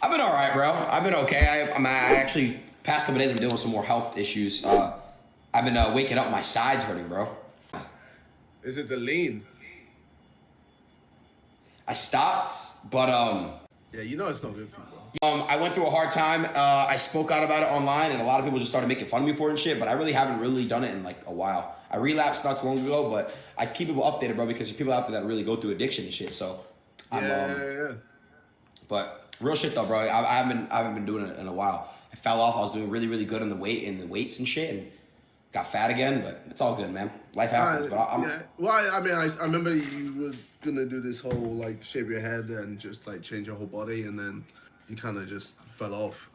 I've been all right, bro. I've been okay. I actually past couple days I'm dealing with some more health issues. I've been waking up, my sides hurting, bro. Is it the lean? I stopped, but Yeah, you know it's not good for you. I went through a hard time. I spoke out about it online, and a lot of people just started making fun of me for it and shit. But I really haven't really done it in like a while. I relapsed not too long ago, but I keep people updated, bro, because there's people out there that really go through addiction and shit. So, Yeah. But real shit though, bro. I haven't been doing it in a while. I fell off. I was doing really good in the weights and shit, and got fat again. But it's all good, man. Life happens. But I'm Yeah. Well, I mean, I remember you were gonna do this whole like shave your head and just like change your whole body, and then you kind of just fell off.